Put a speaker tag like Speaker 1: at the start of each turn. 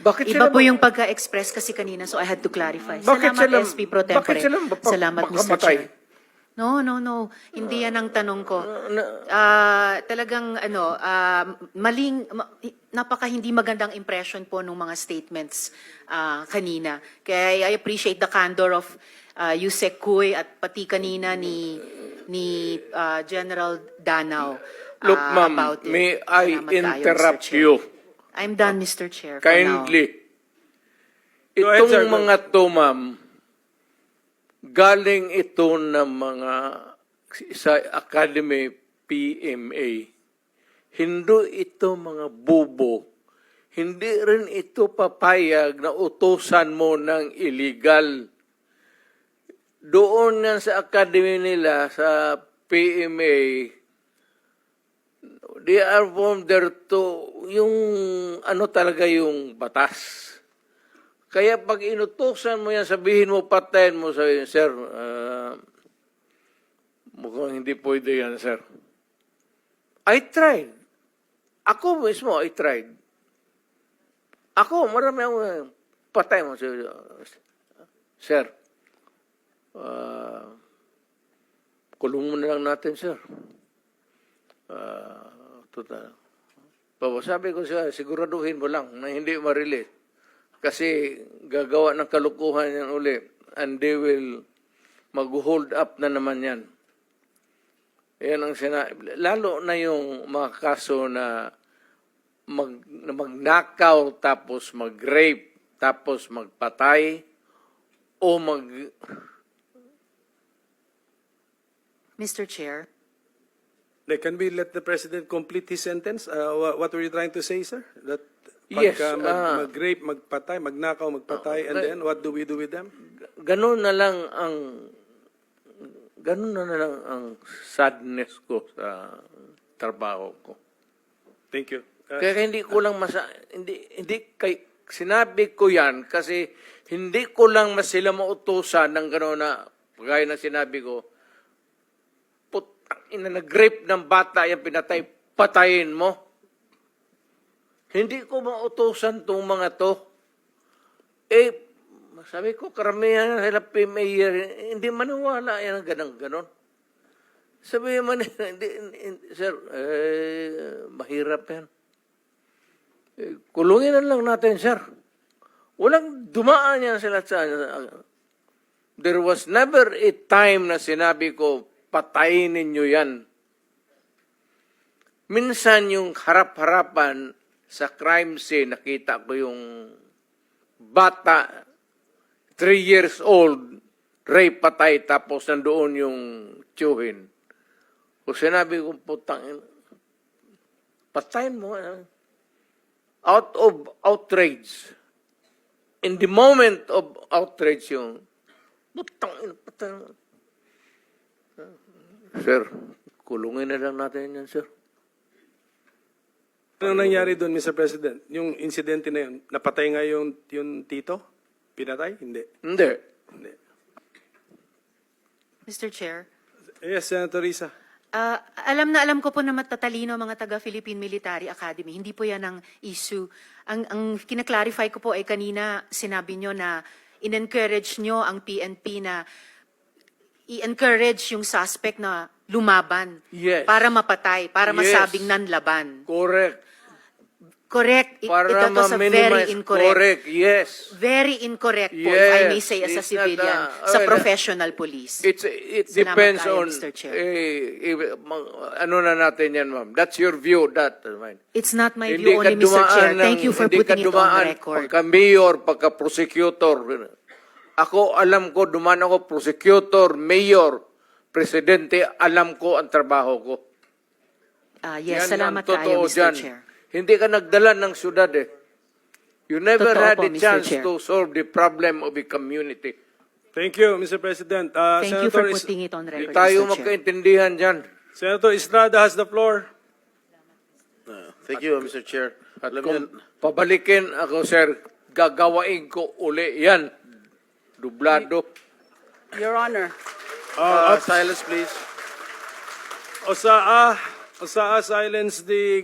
Speaker 1: Bakit
Speaker 2: Iba
Speaker 1: sila
Speaker 2: po
Speaker 1: ba-
Speaker 2: yung pagka-express kasi kanina, so I had to clarify.
Speaker 1: Bakit
Speaker 2: Salamat,
Speaker 1: sila-
Speaker 2: SP Pro Tempore.
Speaker 1: bakit sila
Speaker 2: Salamat, Mr.
Speaker 1: makamatay?
Speaker 2: Chair. No. Hindi yan ang tanong ko. Talagang napaka hindi magandang impression po ng mga statements kanina. Kaya I appreciate the candor of Yusek Kuy at pati kanina ni General Danao
Speaker 1: Look, ma'am,
Speaker 2: about it.
Speaker 1: may I
Speaker 2: Salamat kayo, Mr.
Speaker 1: interrupt
Speaker 2: Chair.
Speaker 1: you
Speaker 2: I'm done, Mr. Chair, for now.
Speaker 1: kindly?
Speaker 3: Go ahead, sir.
Speaker 1: Itong mga to, ma'am, galing ito ng mga sa Academy PMA. Hindi ito mga bubo. Hindi rin ito papayag na utusan mo ng illegal. Doon yan sa Academy nila, sa PMA, they are from there to, yung ano talaga yung batas. Kaya pag inutusan mo yan, sabihin mo, patayin mo, sabihin, sir, mukhang hindi pwede yan, sir. I tried. Ako mismo, I tried. Ako, marami ako, patay mo, sir, kulong mo na lang natin, sir. Total. Sabi ko siya, siguraduhin mo lang na hindi ma-release. Kasi gagawa ng kalukuhan yan uli. And they will mag-hold up na naman yan. Yan ang lalo na yung mga kaso na magnakaw tapos mag-rape tapos magpatay o
Speaker 2: Mr. Chair.
Speaker 3: Can we let the President complete his sentence? What were you trying to say, sir? That
Speaker 1: Yes,
Speaker 3: pagka mag-rape, magpatay, magnakaw, magpatay, and then what do we do with them?
Speaker 1: ganun na lang ang sadness ko sa trabaho ko.
Speaker 3: Thank you.
Speaker 1: Kaya hindi ko lang sinabi ko yan kasi hindi ko lang sila mautusan ng gano'n na gaya na sinabi ko, nag-rape ng bata, yung pinatay, patayin mo. Hindi ko mautusan itong mga to. Sabi ko, karamihan sila PMA, hindi maniwala yan ang ganon. Sabi man, sir, mahirap yan. Kulungin na lang natin, sir. Walang dumaan yan sila sa... There was never a time na sinabi ko, patayin ninyo yan. Minsan yung harap-harapan sa crime scene, nakita ko yung bata, 3 years old, rape, patay, tapos nandoon yung tiyuhin. Kung sinabi ko, putang, patayin mo. Out of outrage. In the moment of outrage yung, putang, patayin mo. Sir, kulungin na lang natin yan, sir.
Speaker 3: Ano nangyari doon, Mr. President? Yung insidente na yun, napatay nga yung tito? Pinatay? Hindi.
Speaker 1: Hindi.
Speaker 2: Mr. Chair.
Speaker 3: Yes, Senator Risa.
Speaker 2: Alam ko po na matatalino mga taga-Philippine Military Academy. Hindi po yan ang issue. Ang kinaklarify ko po ay kanina sinabi nyo na in-encourage nyo ang PNP na i-encourage yung suspect na lumaban.
Speaker 1: Yes.
Speaker 2: Para mapatay, para
Speaker 1: Yes.
Speaker 2: masabing nanlaban.
Speaker 1: Correct.
Speaker 2: Correct.
Speaker 1: Para
Speaker 2: Ito sa very
Speaker 1: ma-minimize.
Speaker 2: incorrect.
Speaker 1: Correct, yes.
Speaker 2: Very incorrect po, if I may
Speaker 1: Yes.
Speaker 2: say, as a
Speaker 1: It's not,
Speaker 2: civilian, sa professional police.
Speaker 1: It
Speaker 2: Salamat
Speaker 1: depends
Speaker 2: tayo,
Speaker 1: on,
Speaker 2: Mr. Chair.
Speaker 1: ano na natin yan, ma'am. That's your view, mine.
Speaker 2: It's not my view only, Mr. Chair. Thank you for putting it on record.
Speaker 1: Pagka-mayor, pagka-prosecutor. Ako, alam ko, dumaan ako, prosecutor, mayor, presidente, alam ko ang trabaho ko.
Speaker 2: Yes,
Speaker 1: Yan
Speaker 2: salamat
Speaker 1: ang totoo
Speaker 2: tayo, Mr.
Speaker 1: dyan.
Speaker 2: Chair.
Speaker 1: Hindi ka nagdala ng syudad eh. You never
Speaker 2: Totoo
Speaker 1: had
Speaker 2: po,
Speaker 1: a
Speaker 2: Mr.
Speaker 1: chance
Speaker 2: Chair.
Speaker 1: to solve the problem of a community.
Speaker 3: Thank you, Mr. President.
Speaker 2: Thank you for putting it on
Speaker 1: Hindi
Speaker 2: record,
Speaker 1: tayo
Speaker 2: Mr. Chair.
Speaker 1: magkaintindihan dyan.
Speaker 3: Senator Estrada has the floor.
Speaker 4: Thank you, Mr. Chair.
Speaker 1: At
Speaker 4: Alam
Speaker 1: kung
Speaker 4: niyo,
Speaker 1: pabalikin ako, sir, gagawain ko uli yan. Dublado.
Speaker 5: Your Honor.
Speaker 4: silence, please.
Speaker 3: Osaa, silence the